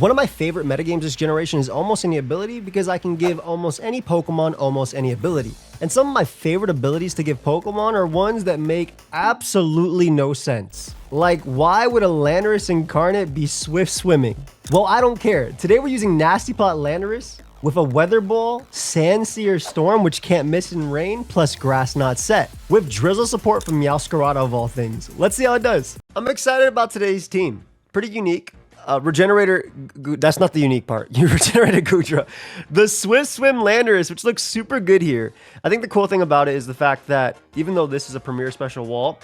One of my favorite metagames this generation is almost any ability because I can give almost any Pokemon almost any ability. And some of my favorite abilities to give Pokemon are ones that make absolutely no sense. Like, why would a Landorus incarnate be swift swimming? Well, I don't care. Today we're using Nasty Plot Landorus with a Weather Ball, Sandsear Storm, which can't miss in rain, plus Grass Not Set, with Drizzle support from Meowscarada of all things. Let's see how it does. I'm excited about today's team. Pretty unique. Regenerator, that's not the unique part. You regenerated Goodra. The Swift Swim Landorus, which looks super good here. I think the cool thing about it is the fact that even though this is a premier special wall,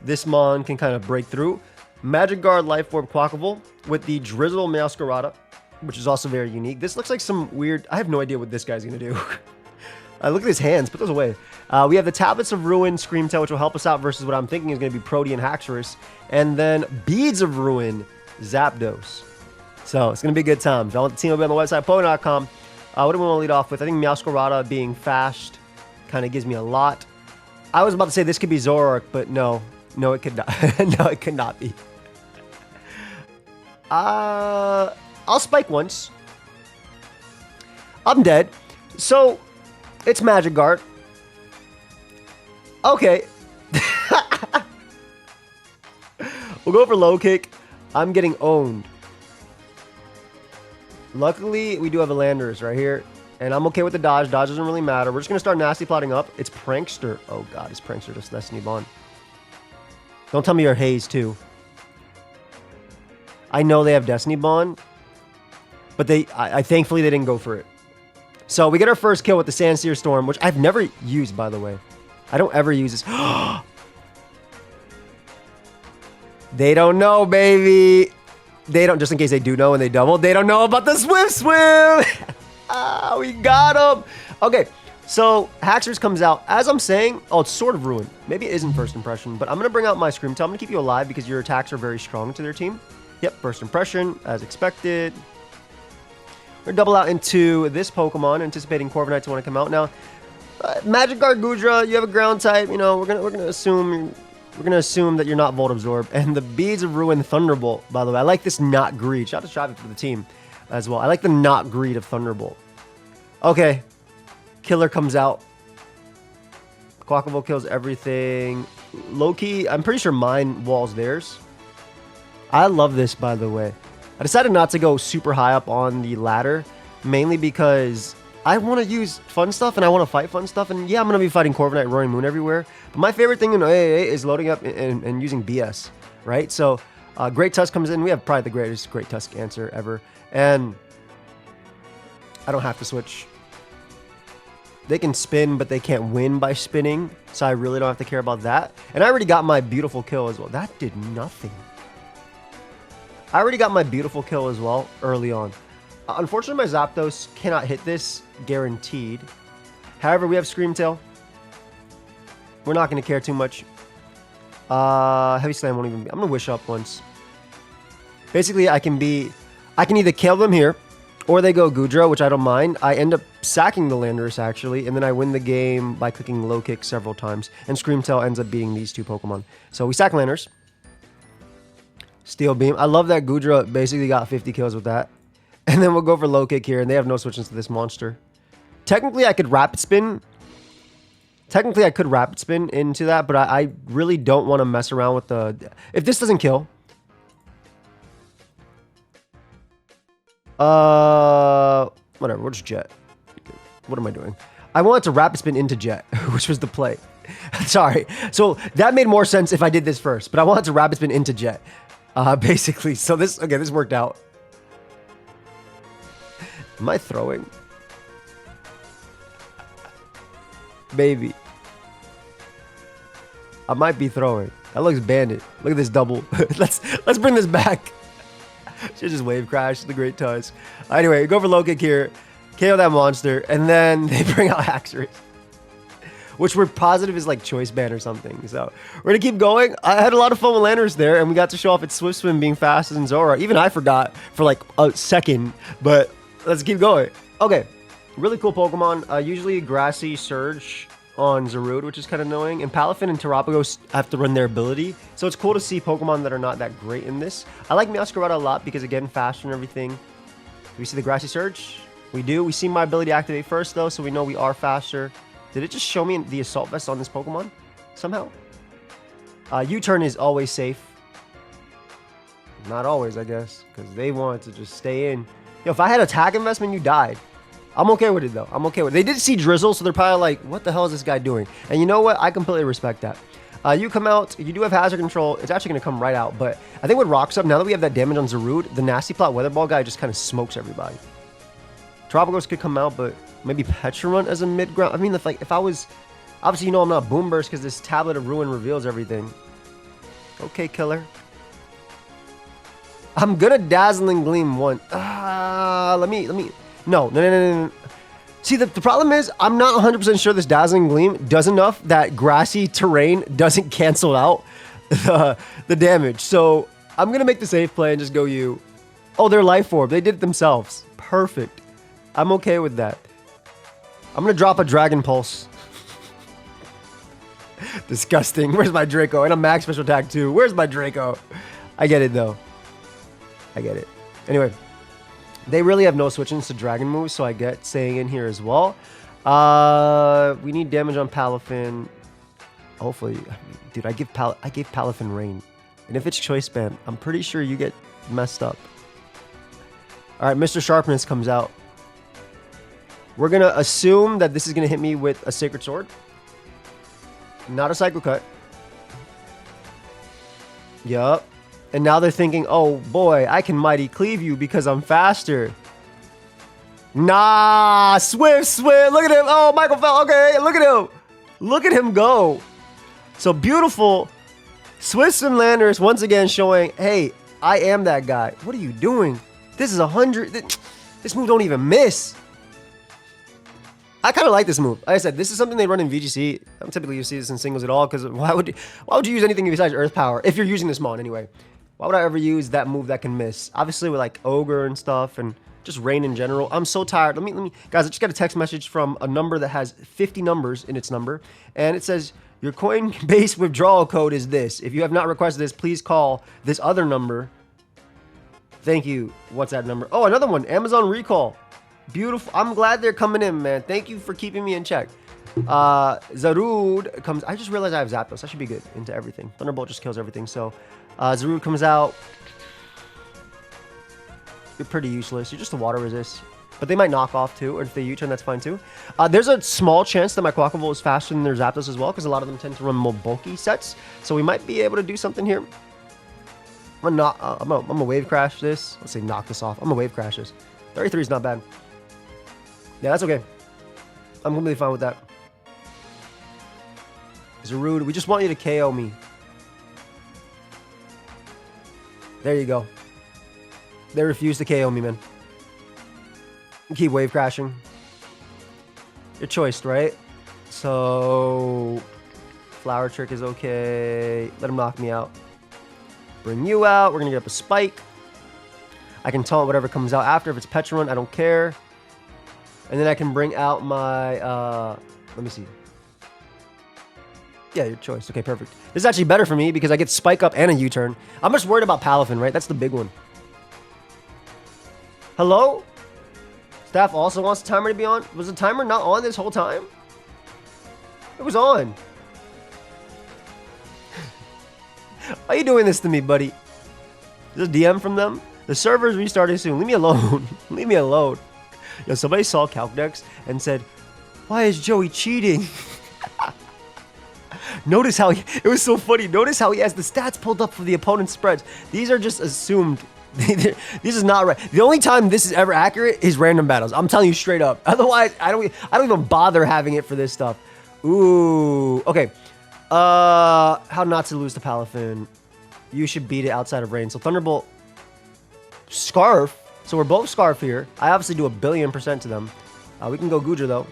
this Mon can kind of break through. Magic Guard Life Orb Quackable with the Drizzle Meowscarada, which is also very unique. This looks like some weird, I have no idea what this guy's gonna do. Look at his hands, put those away. We have the Tablets of Ruin Screamtail, which will help us out versus what I'm thinking is gonna be Protean Haxorus. And then Beads of Ruin Zapdos. So it's going to be a good time. If you want the team, will be on the website, Poke.com. What do we want to lead off with? I think Meowscarada being fast kind of gives me a lot. I was about to say this could be Zoroark, but no. No, it could not. No, it could not be. I'll spike once. I'm dead. So, it's Magic Guard. Okay. We'll go for low kick. I'm getting owned. Luckily, we do have a Landorus right here. And I'm okay with the dodge. Dodge doesn't really matter. We're just going to start nasty plotting up. It's Prankster. Oh, God. It's Prankster. Just Destiny Bond. Don't tell me you're Haze, too. I know they have Destiny Bond. But I thankfully, they didn't go for it. So, we get our first kill with the Sandsear Storm, which I've never used, by the way. I don't ever use this. They don't know, baby. They don't, just in case they do know and they double, they don't know about the Swift Swim. We got him. Okay, so Haxorus comes out. As I'm saying, oh, it's sort of ruined. Maybe it isn't first impression, but I'm going to bring out my Screamtail. I'm going to keep you alive because your attacks are very strong to their team. Yep, first impression, as expected. We're going to double out into this Pokemon, anticipating Corviknight to want to come out. Now, Magic Guard Goodra, you have a ground type. You know, we're gonna assume that you're not Volt Absorb. And the Beads of Ruin Thunderbolt, by the way. I like this not greed. Shout out to Travis for the team as well. I like the not greed of Thunderbolt. Okay. Killer comes out. Quackable kills everything. Low-key, I'm pretty sure mine walls theirs. I love this, by the way. I decided not to go super high up on the ladder, mainly because I want to use fun stuff and I want to fight fun stuff. And yeah, I'm going to be fighting Corviknight, Roaring Moon everywhere. But my favorite thing in AAA is loading up and using BS, right? So Great Tusk comes in. We have probably the greatest Great Tusk answer ever. And I don't have to switch. They can spin, but they can't win by spinning. So I really don't have to care about that. And I already got my beautiful kill as well. That did nothing. I already got my beautiful kill as well early on. Unfortunately, my Zapdos cannot hit this, guaranteed. However, we have Screamtail. We're not going to care too much. Heavy Slam won't even be. I'm going to Wish Up once. Basically, I can either kill them here, or they go Goodra, which I don't mind. I end up sacking the Landorus, actually, and then I win the game by clicking low kick several times. And Screamtail ends up beating these two Pokemon. So we sack Landorus. Steel Beam. I love that Goodra basically got 50 kills with that. And then we'll go for low kick here, and they have no switches to this monster. Technically, I could rapid spin. Technically, I could rapid spin into that, but I really don't want to mess around with the... If this doesn't kill... Whatever, we'll just Jet. What am I doing? I wanted to rapid spin into Jet, which was the play. Sorry. So that made more sense if I did this first, but I wanted to rapid spin into Jet. Basically. So this... Okay, this worked out. Am I throwing? Maybe. I might be throwing. That looks bandit. Look at this double. let's bring this back. Should just wave crash the Great Tusk. Anyway, go for low kick here. KO that monster. And then they bring out Haxorus. Which we're positive is like choice ban or something. So we're going to keep going. I had a lot of fun with Landorus there. And we got to show off its Swift Swim being faster than Zora. Even I forgot for like a second. But... let's keep going. Okay. Really cool Pokemon. Usually Grassy Surge on Zarude, which is kind of annoying. And Palafin and Terapagos have to run their ability. So it's cool to see Pokemon that are not that great in this. I like Meowscarada a lot because, again, faster and everything. we see the Grassy Surge? We do. We see my ability activate first, though, so we know we are faster. Did it just show me the Assault Vest on this Pokemon? Somehow? U-turn is always safe. Not always, I guess, because they want to just stay in. Yo, if I had attack investment, you died. I'm okay with it, though. I'm okay with it. They did see Drizzle, so they're probably like, what the hell is this guy doing? And you know what? I completely respect that. You come out. You do have Hazard Control. It's actually going to come right out. But I think with Rocks up, now that we have that damage on Zarude, the Nasty Plot Weather Ball guy just kind of smokes everybody. Tropicals could come out, but maybe Pecharunt as a mid-ground. I mean, if I was... Obviously, you know I'm not Boom Burst because this Tablet of Ruin reveals everything. Okay, killer. I'm gonna Dazzling Gleam one. Let me. No. See, the problem is I'm not 100% sure this Dazzling Gleam does enough that grassy terrain doesn't cancel out the damage. So I'm gonna make the safe play and just go you. Oh, they're Life Orb. They did it themselves. Perfect. I'm okay with that. I'm gonna drop a Dragon Pulse. Disgusting. Where's my Draco? And a max special attack too. Where's my Draco? I get it though. I get it. Anyway, they really have no switch-ins to Dragon moves, so I get saying in here as well. We need damage on Palafin. Hopefully, dude, I gave Palafin Rain, and if it's Choice Band, I'm pretty sure you get messed up. All right, Mr. Sharpness comes out. We're gonna assume that this is gonna hit me with a Sacred Sword. Not a Psycho Cut. Yup. And now they're thinking, oh boy, I can Mighty Cleave you because I'm faster. Nah, Swift Swim. Look at him. Oh, Michael fell. Okay, look at him. Look at him go. So beautiful. Swift Swim Landorus once again showing, hey, I am that guy. What are you doing? This is 100. This move don't even miss. I kind of like this move. Like I said, this is something they run in VGC. I don't typically see this in singles at all because why would you use anything besides Earth Power if you're using this mon anyway? Why would I ever use that move that can miss? Obviously with like Ogre and stuff and just Rain in general. I'm so tired. Let me guys, I just got a text message from a number that has 50 numbers in its number and it says your Coinbase withdrawal code is this. If you have not requested this, please call this other number. Thank you. What's that number? Oh, another one. Amazon Recall. Beautiful. I'm glad they're coming in, man. Thank you for keeping me in check. Zarude comes. I just realized I have Zapdos. That should be good into everything. Thunderbolt just kills everything. So Zarude comes out. You're pretty useless. You're just a water resist. But they might knock off too. Or if they U-turn, that's fine too. There's a small chance that my Quackable is faster than their Zapdos as well. Because a lot of them tend to run more bulky sets. So we might be able to do something here. I'm gonna Wave Crash this. Let's say knock this off. I'm gonna Wave Crash this. 33 is not bad. Yeah, that's okay. I'm completely fine with that. Zarude, we just want you to KO me. There you go. They refuse to KO me, man. Keep Wave Crashing. You're choiced, right? So... Flower Trick is okay. Let him knock me out. Bring you out. We're gonna get up a Spike. I can taunt whatever comes out after. If it's Pecharunt, I don't care. And then I can bring out my, let me see. Yeah, your choice. Okay, perfect. This is actually better for me because I get Spike Up and a U-turn. I'm just worried about Palafin, right? That's the big one. Hello? Staff also wants the timer to be on. Was the timer not on this whole time? It was on. Why are you doing this to me, buddy? Is this a DM from them? The server's restarting soon. Leave me alone. Leave me alone. Yo, somebody saw Calcdex and said, why is Joey cheating? Notice how it was so funny. Notice how he has the stats pulled up for the opponent's spreads. These are just assumed. This is not right. The only time this is ever accurate is random battles. I'm telling you straight up. Otherwise, I don't even bother having it for this stuff. Ooh. Okay. How not to lose to Palafin. You should beat it outside of rain. So Thunderbolt. Scarf. So we're both Scarf here. I obviously do 1,000,000,000% to them. We can go Goodra though.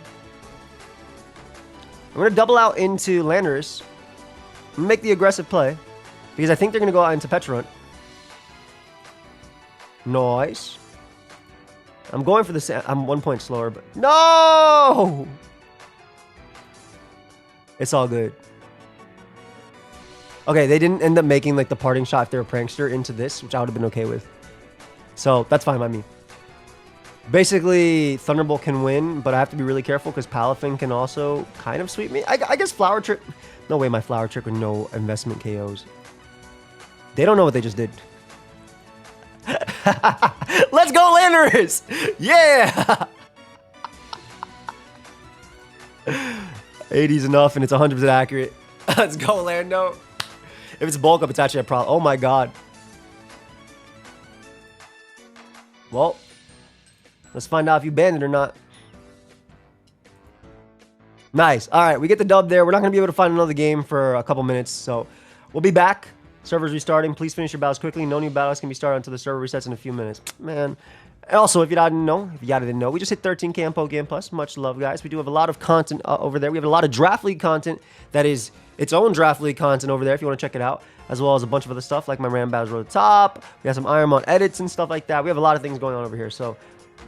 I'm going to double out into Landorus. I'm going to make the aggressive play. Because I think they're going to go out into Pecharunt. Nice. I'm going for the... I'm 1 point slower, but... No! It's all good. Okay, they didn't end up making like the parting shot if they were Prankster into this, which I would have been okay with. So, that's fine by me. Basically, Thunderbolt can win, but I have to be really careful because Palafin can also kind of sweep me. I guess Flower Trick... No way my Flower Trick with no investment KOs. They don't know what they just did. Let's go, Landorus! Yeah! 80's enough, and it's 100% accurate. Let's go, Lando. If it's bulk up, it's actually a problem. Oh my god. Well, let's find out if you banned it or not. Nice. All right, we get the dub there. We're not going to be able to find another game for a couple minutes, so we'll be back. Server's restarting. Please finish your battles quickly. No new battles can be started until the server resets in a few minutes. Man. Also, if you didn't know, we just hit 13K on pokeaimPLUS. Much love, guys. We do have a lot of content over there. We have a lot of Draft League content that is its own Draft League content over there if you want to check it out, as well as a bunch of other stuff like my Ram Battles Road to Top. We got some Ironmon edits and stuff like that. We have a lot of things going on over here. So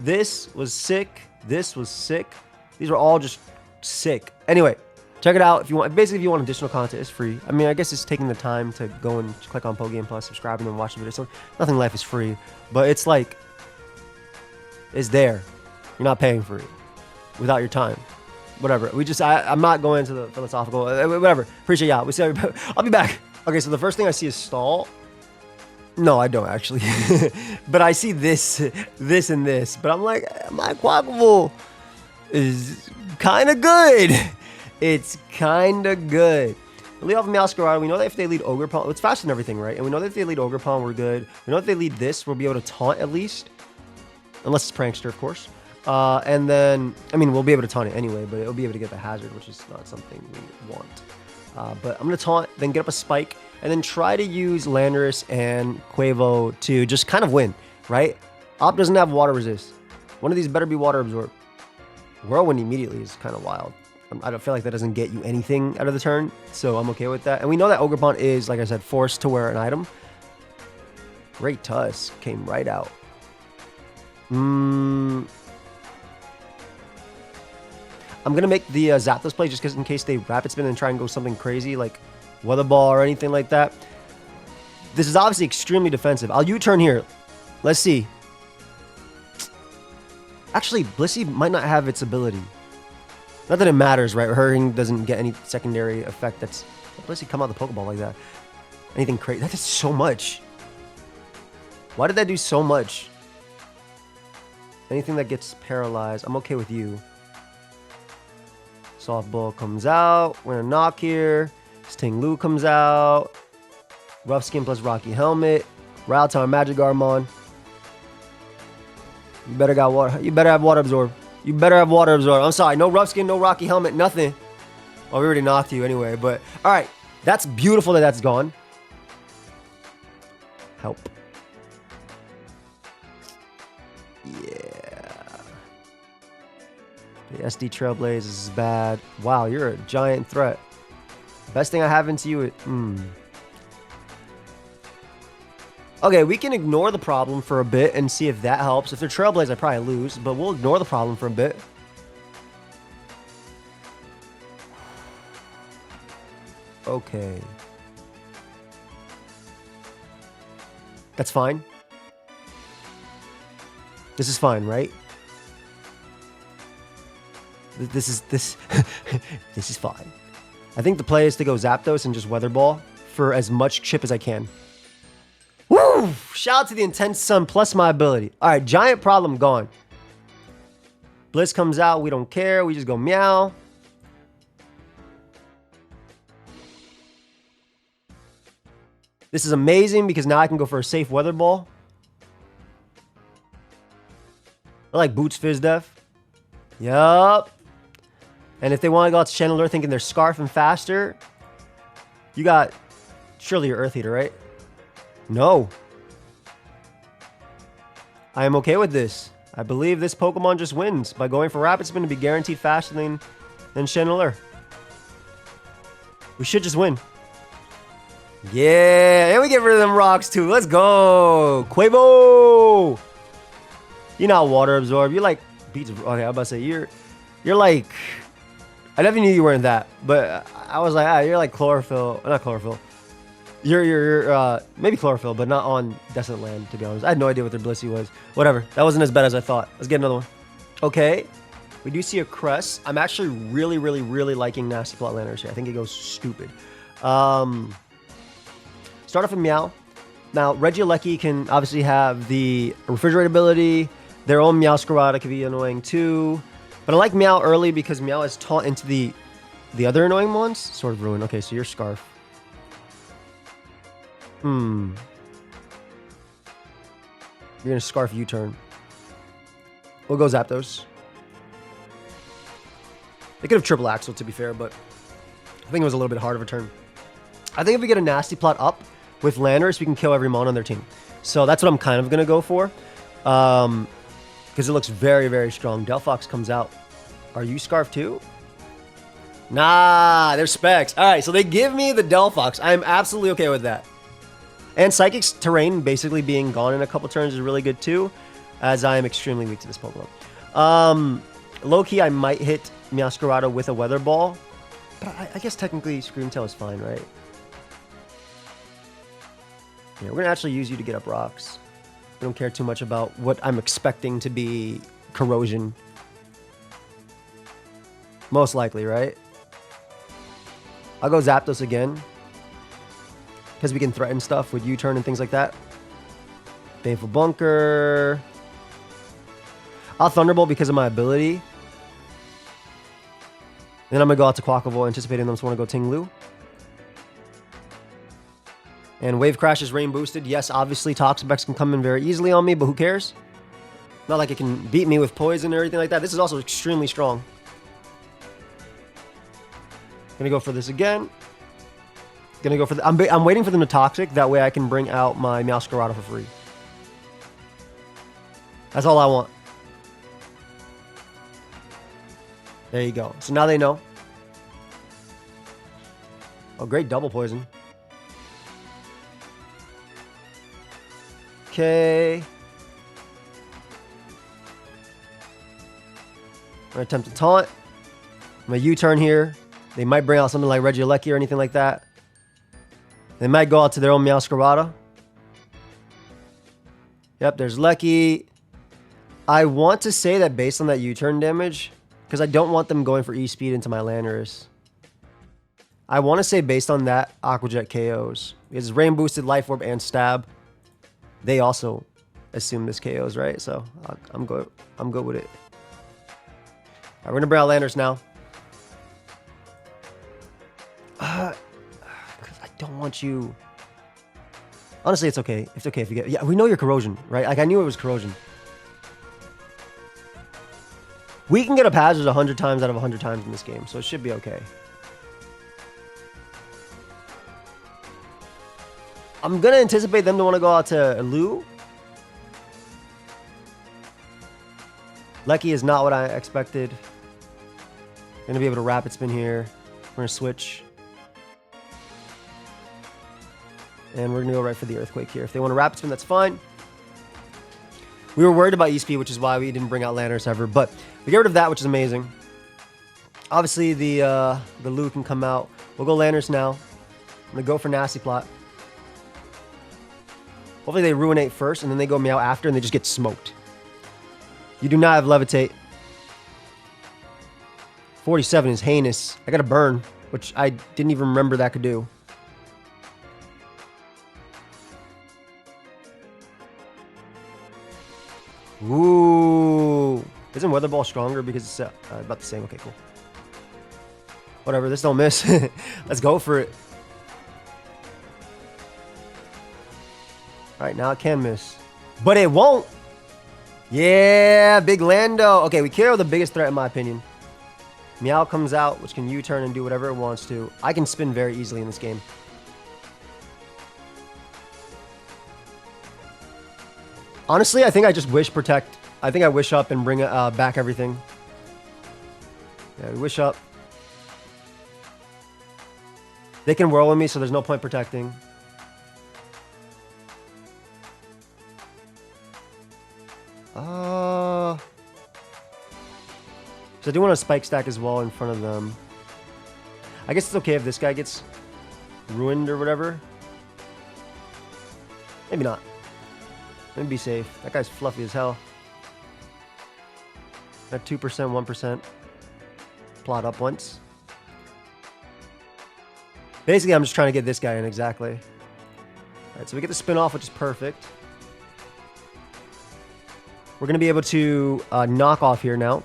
this was sick. This was sick. These were all just sick. Anyway, check it out if you want. Basically, if you want additional content, it's free. I mean, I guess it's taking the time to go and click on pokeaimPLUS, subscribe, and then watch the video. So nothing in life is free, but it's like, it's there. You're not paying for it without your time. Whatever. I'm not going into the philosophical, whatever. Appreciate y'all. I'll be back. Okay, so the first thing I see is stall. No, I don't actually. But I see this, and this. But I'm like, my Quackable is kind of good. It's kind of good. Lead off of Meowscarada. We know that if they lead Ogerpon, it's faster than everything, right? And we know that if they lead Ogerpon, we're good. We know if they lead this, we'll be able to taunt at least. Unless it's Prankster, of course. And then, I mean, we'll be able to taunt it anyway, but it'll be able to get the hazard, which is not something we want. But I'm going to taunt, then get up a spike, and then try to use Landorus and Quavo to just kind of win, right? Op doesn't have water resist. One of these better be water absorb. Whirlwind immediately is kind of wild. I don't feel like that doesn't get you anything out of the turn, so I'm okay with that. And we know that Ogerpon is, like I said, forced to wear an item. Great Tusk came right out. I'm gonna make the Zapdos play just because in case they rapid spin and try and go something crazy like Weather Ball or anything like that. This is obviously extremely defensive. I'll U-turn here. Let's see. Actually, Blissey might not have its ability. Not that it matters, right? Hurrying doesn't get any secondary effect. That's Blissey come out of the Pokeball like that. Anything crazy? That is so much. Why did that do so much? Anything that gets paralyzed, I'm okay with you. Softball comes out. We're gonna knock here. Sting Lu comes out. Rough Skin plus Rocky Helmet. Rattata, Magikarpon. You better got water. You better have Water Absorb. You better have Water Absorb. I'm sorry, no Rough Skin, no Rocky Helmet, nothing. Well, we already knocked you anyway, but all right. That's beautiful that that's gone. Help. The SD Trailblaze is bad. Wow, you're a giant threat. Best thing I have into you is... Okay, we can ignore the problem for a bit and see if that helps. If they're Trailblaze, I probably lose, but we'll ignore the problem for a bit. Okay. That's fine. This is fine, right? This is fine. I think the play is to go Zapdos and just Weather Ball for as much chip as I can. Woo! Shout out to the Intense Sun plus my ability. All right, giant problem gone. Bliss comes out. We don't care. We just go meow. This is amazing because now I can go for a safe Weather Ball. I like Boots Fizz Def. Yup. And if they want to go out to Channeler thinking they're scarfing faster, you got surely your Earth Eater, right? No. I am okay with this. I believe this Pokemon just wins by going for Rapid Spin to be guaranteed faster than Channeler. We should just win. Yeah, and we get rid of them rocks too. Let's go. Quavo. You're not Water Absorb. You're like beats. Okay, I was about to say you're like. I never knew you weren't that, but I was like, you're like Chlorophyll. Not Chlorophyll. You're maybe chlorophyll, but not on Desolate Land, to be honest. I had no idea what their Blissey was. Whatever. That wasn't as bad as I thought. Let's get another one. Okay. We do see a Crest. I'm actually really liking Nasty Plot Landorus here. I think it goes stupid. Start off with Meow. Now, Regieleki can obviously have the Refrigerate ability. Their own Meowscarada can be annoying too. But I like Meow early because Meow is taught into the other annoying ones. Sort of Ruin. Okay, so you're Scarf. You're going to Scarf U-turn. We'll go Zapdos. They could have triple Axel, to be fair, but I think it was a little bit hard of a turn. I think if we get a Nasty Plot up with Landorus, we can kill every mon on their team. So that's what I'm kind of going to go for. Because it looks very strong. Delphox comes out. Are you Scarf too? Nah, they're Specs. All right, so they give me the Delphox. I'm absolutely okay with that. And Psychic's Terrain basically being gone in a couple turns is really good too, as I am extremely weak to this Pokemon. Low-key, I might hit Meowscarada with a Weather Ball, but I guess technically Screamtail is fine, right? Yeah, we're going to actually use you to get up rocks. I don't care too much about what I'm expecting to be Corrosion. Most likely, right? I'll go Zapdos again. Because we can threaten stuff with U-turn and things like that. Baneful Bunker. I'll Thunderbolt because of my ability. Then I'm going to go out to Quacklevolt, anticipating them to want to go Ting-Lu. And Wave Crash is rain boosted. Yes, obviously Toxapex can come in very easily on me, but who cares? Not like it can beat me with poison or anything like that. This is also extremely strong. Gonna go for this again. Gonna go for the... I'm waiting for them to Toxic. That way I can bring out my Meowscarada for free. That's all I want. There you go. So now they know. Oh, great double poison. Okay. I'm gonna attempt to taunt. I'm gonna U-turn here. They might bring out something like Regieleki or anything like that. They might go out to their own Meowscarada. Yep, there's Lecky. I want to say that based on that U-turn damage, because I don't want them going for E-Speed into my Landorus. I want to say based on that, Aqua Jet KOs. Because Rain Boosted, Life Orb, and Stab. They also assume this KOs, right? So I'm good with it. Alright, we're going to bring out Landorus now. Because I don't want you... Honestly, it's okay. It's okay if you get... Yeah, we know you're Corrosion, right? Like, I knew it was Corrosion. We can get up Hazards 100 times out of 100 times in this game, so it should be okay. I'm going to anticipate them to want to go out to Lu. Lecky is not what I expected. Going to be able to Rapid Spin here. We're going to switch. And we're going to go right for the Earthquake here. If they want to Rapid Spin, that's fine. We were worried about ESP, which is why we didn't bring out Landorus ever. But we get rid of that, which is amazing. Obviously, the Lu can come out. We'll go Landorus now. I'm going to go for Nasty Plot. Hopefully they Ruinate first, and then they go Meow after, and they just get smoked. You do not have Levitate. 47 is heinous. I got a Burn, which I didn't even remember that could do. Ooh. Isn't Weather Ball stronger because it's about the same? Okay, cool. Whatever, this don't miss. Let's go for it. Alright, now it can miss. But it won't. Yeah, big Lando. Okay, we KO the biggest threat in my opinion. Meow comes out, which can U-turn and do whatever it wants to. I can spin very easily in this game. Honestly, I think I just Wish Protect. I think I Wish up and bring back everything. Yeah, we Wish up. They can Whirl with me, so there's no point protecting. So I do want a Spike Stack as well in front of them. I guess it's okay if this guy gets ruined or whatever. Maybe not. Let me be safe. That guy's fluffy as hell. At 2%, 1%. Plot up once. Basically, I'm just trying to get this guy in exactly. All right, so we get the spin off, which is perfect. We're going to be able to knock off here now.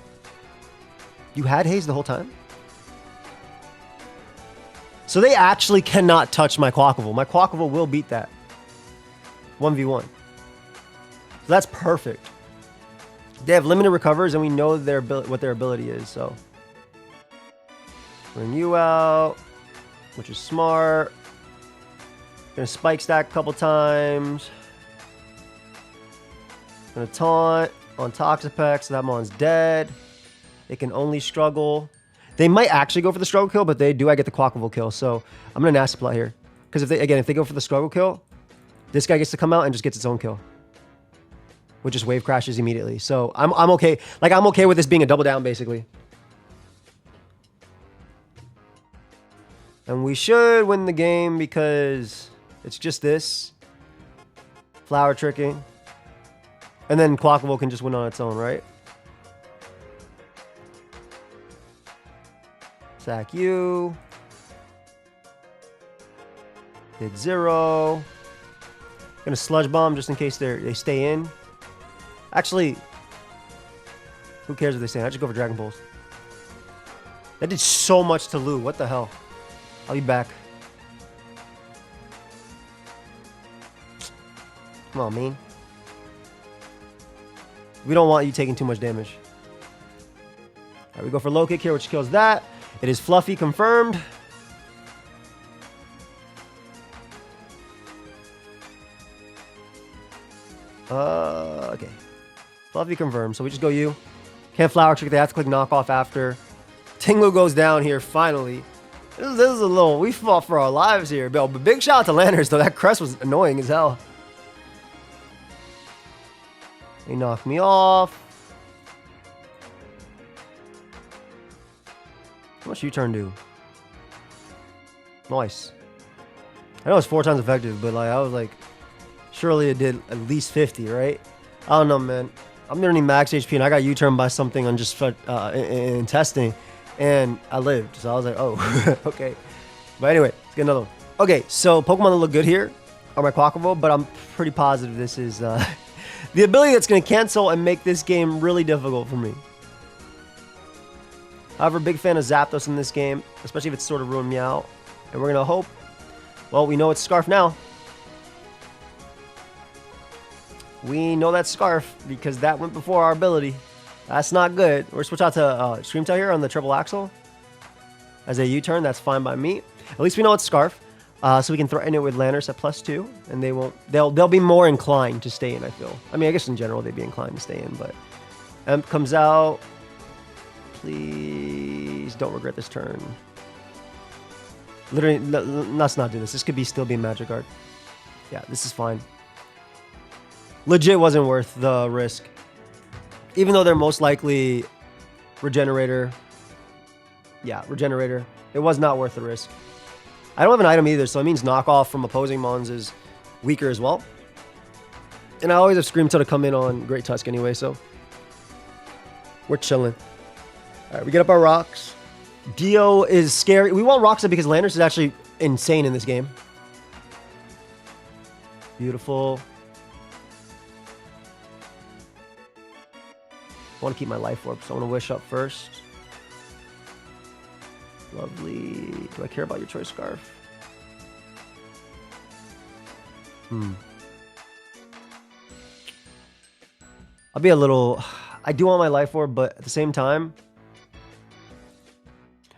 You had haze the whole time? So they actually cannot touch my Quackable. My Quackable will beat that. 1v1. So that's perfect. They have limited recovers, and we know what their ability is, so. Bring you out, which is smart. Gonna spike stack a couple times. Gonna taunt on Toxapex, so that mon's dead. They can only struggle. They might actually go for the struggle kill, but I get the Quackable kill, so I'm gonna nasty plot here. Because if they go for the struggle kill, this guy gets to come out and just gets its own kill. Which just wave crashes immediately. So I'm okay. Like, I'm okay with this being a double down, basically. And we should win the game because it's just this. Flower tricking. And then Quackable can just win on its own, right? Sack you. Hit 0. Gonna Sludge Bomb just in case they stay in. Actually, who cares if they stay in? I just go for Dragon Pulse. That did so much to Lou. What the hell? I'll be back. Come on, man. We don't want you taking too much damage. All right, we go for low kick here, which kills that. It is Fluffy confirmed. Okay. Fluffy confirmed. So we just go you. Can't flower trick. They have to click knockoff after. Tinglu goes down here finally. This is a little. We fought for our lives here, Bill. But big shout out to Landorus though. That crest was annoying as hell. They knocked me off. How much U-turn do? Nice. I know it's 4 times effective, but like I was like, surely it did at least 50, right? I don't know, man. I'm learning max HP, and I got U-turn by something on just in testing, and I lived. So I was like, oh, okay. But anyway, let's get another one. Okay, so Pokemon that look good here are my Quackable, but I'm pretty positive this is the ability that's going to cancel and make this game really difficult for me. However, big fan of Zapdos in this game, especially if it's sort of ruined me out. And we're going to hope. Well, we know it's Scarf now. We know that's Scarf because that went before our ability. That's not good. We're switch out to Scream Tail here on the triple axle. As a U-turn, that's fine by me. At least we know it's Scarf. So we can threaten it with Landorus at +2. And they'll be more inclined to stay in, I feel. I mean, I guess in general they'd be inclined to stay in, but Emp comes out. Please don't regret this turn. Literally, let's not do this. This could still be a Magic Guard. Yeah, this is fine. Legit wasn't worth the risk. Even though they're most likely Regenerator. Yeah, Regenerator. It was not worth the risk. I don't have an item either, so it means knockoff from opposing mons is weaker as well. And I always have Scream Tail to come in on Great Tusk anyway, so we're chilling. All right, we get up our rocks. Dio is scary. We want rocks up because Landorus is actually insane in this game. Beautiful. I want to keep my life orb, so I want to wish up first. Lovely. Do I care about your choice, Scarf? I'll be a little... I do want my life orb, but at the same time...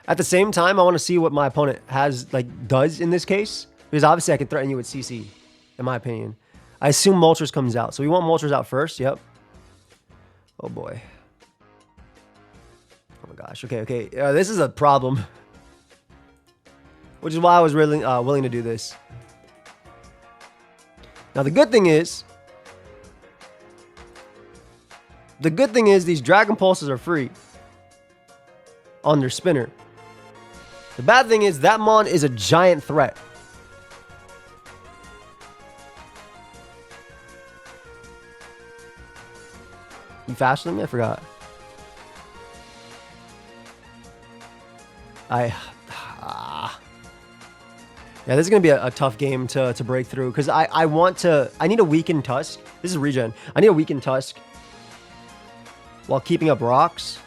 I want to see what my opponent does in this case. Because obviously I can threaten you with CC, in my opinion. I assume Moltres comes out. So we want Moltres out first. Yep. Oh boy. Oh my gosh. Okay. This is a problem. Which is why I was really willing to do this. Now the good thing is these Dragon Pulses are free on their spinner. The bad thing is that mon is a giant threat. faster than me? I forgot. Yeah, this is going to be a tough game to break through because I need a weakened Tusk. This is regen. I need a weakened Tusk while keeping up rocks.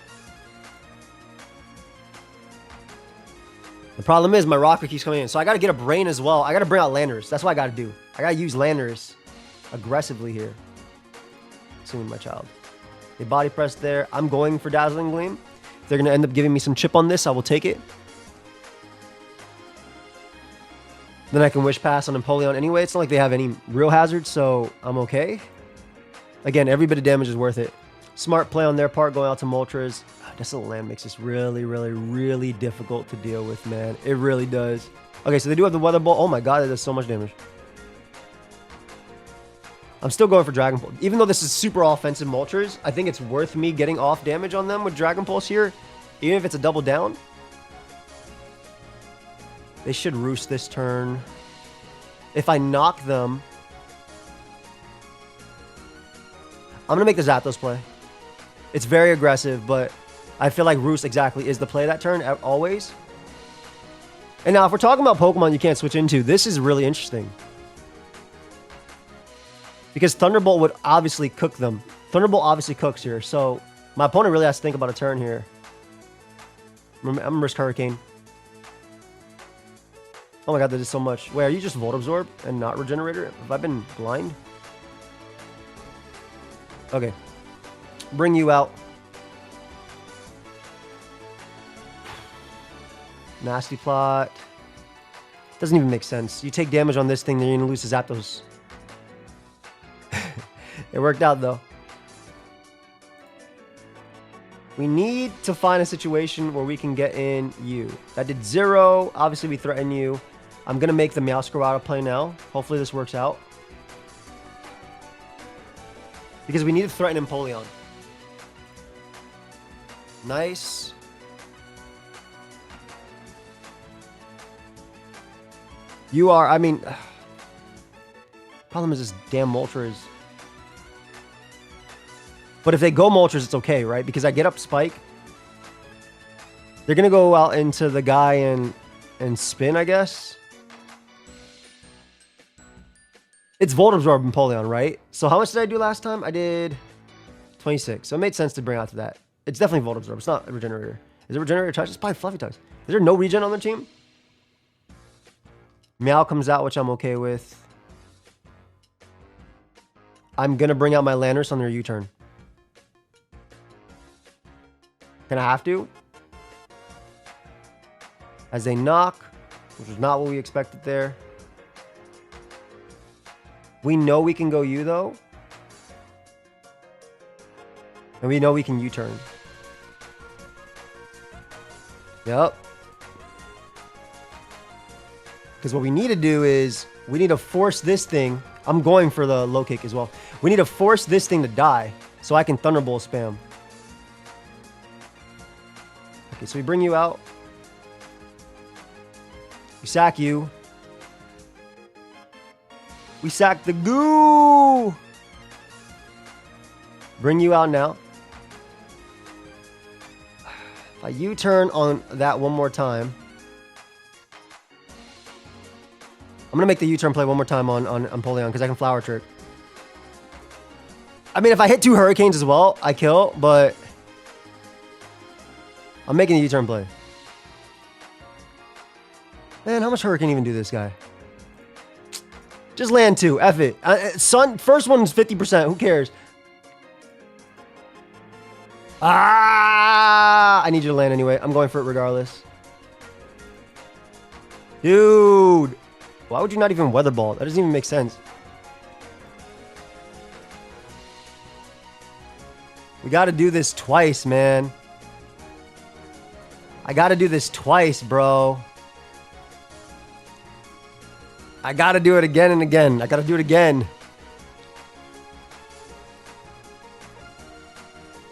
The problem is my rocker keeps coming in, so I got to get a brain as well. I got to bring out Landorus. That's what I got to do. I got to use Landorus aggressively here. Assuming my child. They body press there. I'm going for Dazzling Gleam. If they're going to end up giving me some chip on this, I will take it. Then I can Wish Pass on Empoleon anyway. It's not like they have any real hazards, so I'm okay. Again, every bit of damage is worth it. Smart play on their part going out to Moltres. Desolate Land makes this really, really, really difficult to deal with, man. It really does. Okay, so they do have the Weather Ball. Oh my god, that does so much damage. I'm still going for Dragon Pulse. Even though this is super offensive Moltres, I think it's worth me getting off damage on them with Dragon Pulse here. Even if it's a double down. They should Roost this turn. If I knock them, I'm going to make the Zapdos play. It's very aggressive, but I feel like Roost exactly is the play that turn, always. And now, if we're talking about Pokemon you can't switch into, this is really interesting. Because Thunderbolt would obviously cook them. Thunderbolt obviously cooks here, so my opponent really has to think about a turn here. I'm going to risk Hurricane. Oh my god, that is so much. Wait, are you just Volt Absorb and not Regenerator? Have I been blind? Okay. Bring you out. Nasty Plot. Doesn't even make sense. You take damage on this thing, then you're going to lose to Zapdos. It worked out, though. We need to find a situation where we can get in you. That did 0. Obviously, we threaten you. I'm going to make the Meowscarada auto play now. Hopefully, this works out. Because we need to threaten Empoleon. Nice. You are, I mean... Problem is this damn Moltres. But if they go Moltres, it's okay, right? Because I get up Spike. They're going to go out into the guy and spin, I guess. It's Volt Absorb Empoleon, right? So how much did I do last time? I did 26. So it made sense to bring out to that. It's definitely Volt Absorb. It's not a Regenerator. Is it Regenerator Touch? It's probably Fluffy Touch. Is there no regen on the team? Meow comes out, which I'm okay with. I'm going to bring out my Landorus on their U-turn. Can I have to? As they knock, which is not what we expected there. We know we can go U, though. And we know we can U-turn. Yep. Because what we need to do is, we need to force this thing. I'm going for the low kick as well. We need to force this thing to die so I can Thunderbolt spam. Okay, so we bring you out. We sack you. We sack the goo. Bring you out now. If I U-turn on that one more time. I'm going to make the U-turn play one more time on Empoleon because I can Flower Trick. I mean, if I hit 2 Hurricanes as well, I kill, but I'm making the U-turn play. Man, how much Hurricane even do this guy? Just land 2. F it. First one's 50%. Who cares? I need you to land anyway. I'm going for it regardless. Dude. Why would you not even Weather Ball? That doesn't even make sense. We got to do this twice, man. I got to do this twice, bro. I got to do it again and again. I got to do it again.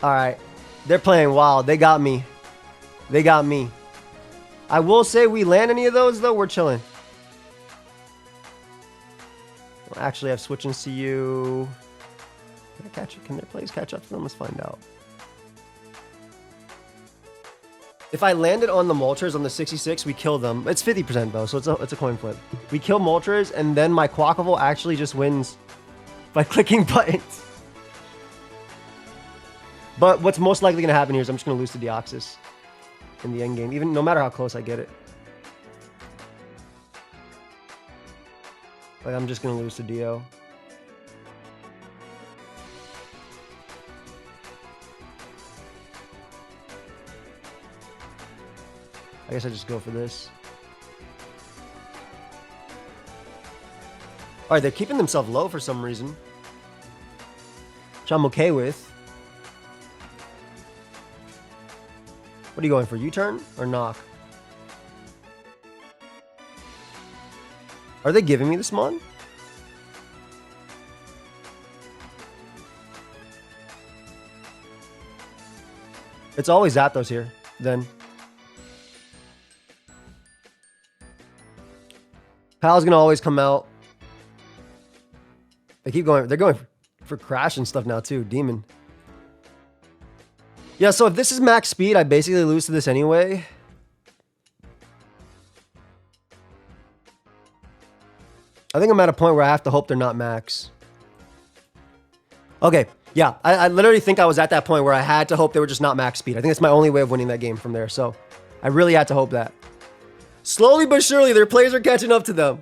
All right. They're playing wild. They got me. They got me. I will say we land any of those, though, we're chilling. Actually, I have switching CU. Can their plays catch up to them? Let's find out. If I landed on the Moltres on the 66, we kill them. It's 50% though, so it's a coin flip. We kill Moltres, and then my Quackable actually just wins by clicking buttons. But what's most likely going to happen here is I'm just going to lose to Deoxys in the end game, even no matter how close I get it. Like, I'm just going to lose to Dio. I guess I just go for this. All right, they're keeping themselves low for some reason, which I'm okay with. What are you going for? U-turn or knock? Are they giving me this mon? It's always Zapdos here, then. Pal's gonna always come out. They keep going. They're going for crash and stuff now too. Demon. Yeah, so if this is max speed, I basically lose to this anyway. I think I'm at a point where I have to hope they're not max. Okay, yeah. I literally think I was at that point where I had to hope they were just not max speed. I think that's my only way of winning that game from there. So I really had to hope that. Slowly but surely, their plays are catching up to them.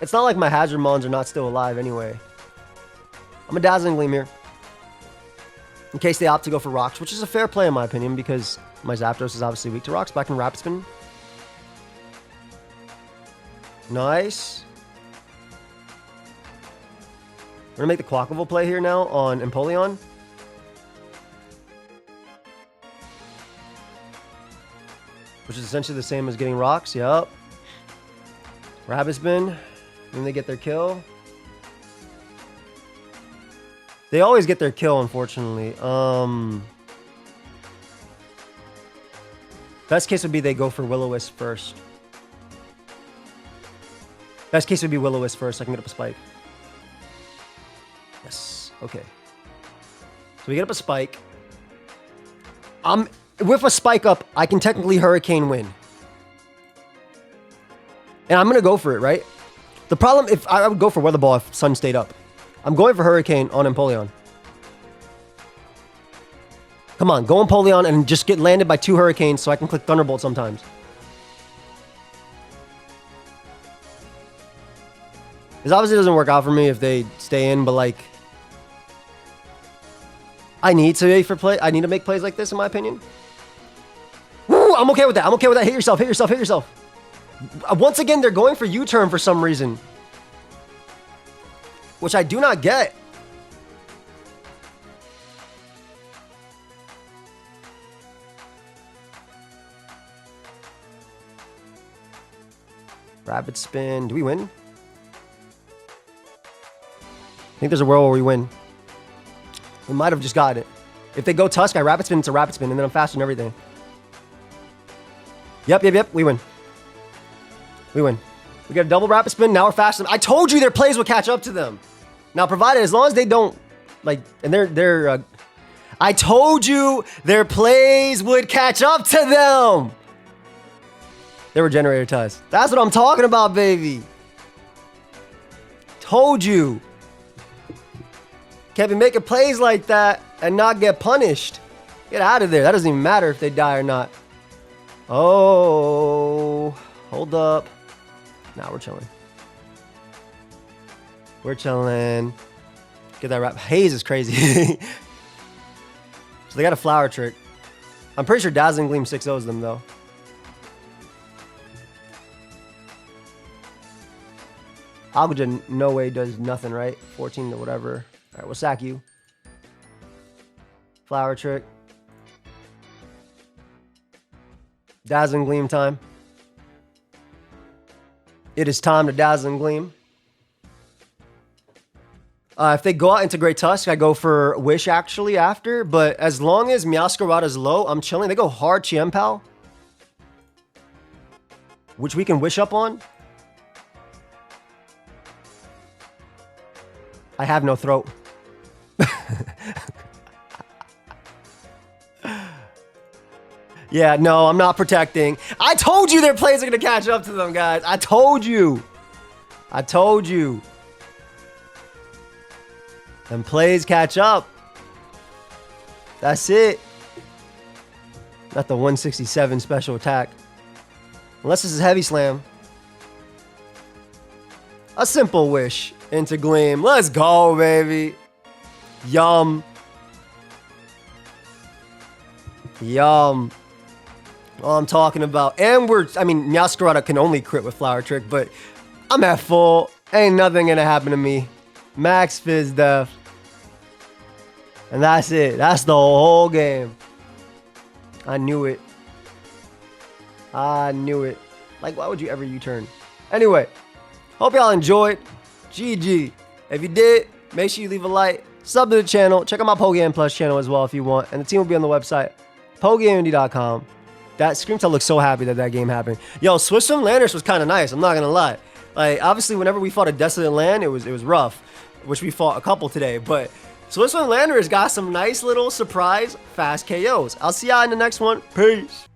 It's not like my Hazard Mons are not still alive anyway. I'm a Dazzling Gleam here. In case they opt to go for rocks, which is a fair play in my opinion because my Zapdos is obviously weak to rocks, but I can Rapid Spin. Nice. We're going to make the Quackable play here now on Empoleon. Which is essentially the same as getting rocks. Yup. Rapid Spin. And they get their kill. They always get their kill, unfortunately. Best case would be they go for Will-O-Wisp first. Best case would be Will-O-Wisp first. I can get up a spike. Yes. Okay. So we get up a spike. With a spike up, I can technically Hurricane win. And I'm going to go for it, right? The problem, if I would go for Weather Ball if Sun stayed up. I'm going for Hurricane on Empoleon. Come on, go Empoleon and just get landed by 2 Hurricanes so I can click Thunderbolt sometimes. This obviously doesn't work out for me if they stay in, but like... I need to make plays like this, in my opinion. Woo, I'm okay with that. I'm okay with that. Hit yourself, hit yourself, hit yourself. Once again, they're going for U-turn for some reason. Which I do not get. Rapid Spin. Do we win? I think there's a world where we win. We might have just got it. If they go Tusk, I Rapid Spin, it's a Rapid Spin, and then I'm faster than everything. Yep. We win. We win. We get a double Rapid Spin. Now we're faster. I told you their plays would catch up to them. Now, provided as long as they don't, like, and they're I told you their plays would catch up to them. They were generator ties. That's what I'm talking about, baby. Told you. Can't be making plays like that and not get punished. Get out of there. That doesn't even matter if they die or not. Oh, hold up. Nah, we're chilling. We're chilling. Get that wrap. Haze is crazy. So they got a Flower Trick. I'm pretty sure Dazzling Gleam 6-0s them, though. Algaja, no way, does nothing, right? 14 to whatever. All right, we'll sack you. Flower Trick. Dazzling Gleam time. It is time to Dazzling Gleam. If they go out into Great Tusk, I go for Wish actually after. But as long as Meowscarada's low, I'm chilling. They go hard Chiempal, which we can Wish up on. I have no throat. Yeah, no, I'm not protecting. I told you their plays are going to catch up to them, guys. I told you. I told you. Them plays catch up. That's it. Not the 167 special attack. Unless this is heavy slam. A simple wish into Gleam. Let's go, baby. Yum. Yum. All I'm talking about. And I mean, Meowscarada can only crit with Flower Trick, but I'm at full. Ain't nothing gonna happen to me. Max Fizz Def. And that's it. That's the whole game. I knew it. I knew it. Like, why would you ever U-turn? Anyway, hope y'all enjoyed. GG. If you did, make sure you leave a like. Sub to the channel. Check out my pokeaimPLUS channel as well if you want. And the team will be on the website, pokeaimMD.com. That Screamtail looks so happy that game happened. Yo, Swift Swim Landorus was kind of nice. I'm not gonna lie. Like, obviously, whenever we fought a Desolate Land, it was rough, which we fought a couple today. But Swift Swim Landorus got some nice little surprise fast KOs. I'll see y'all in the next one. Peace.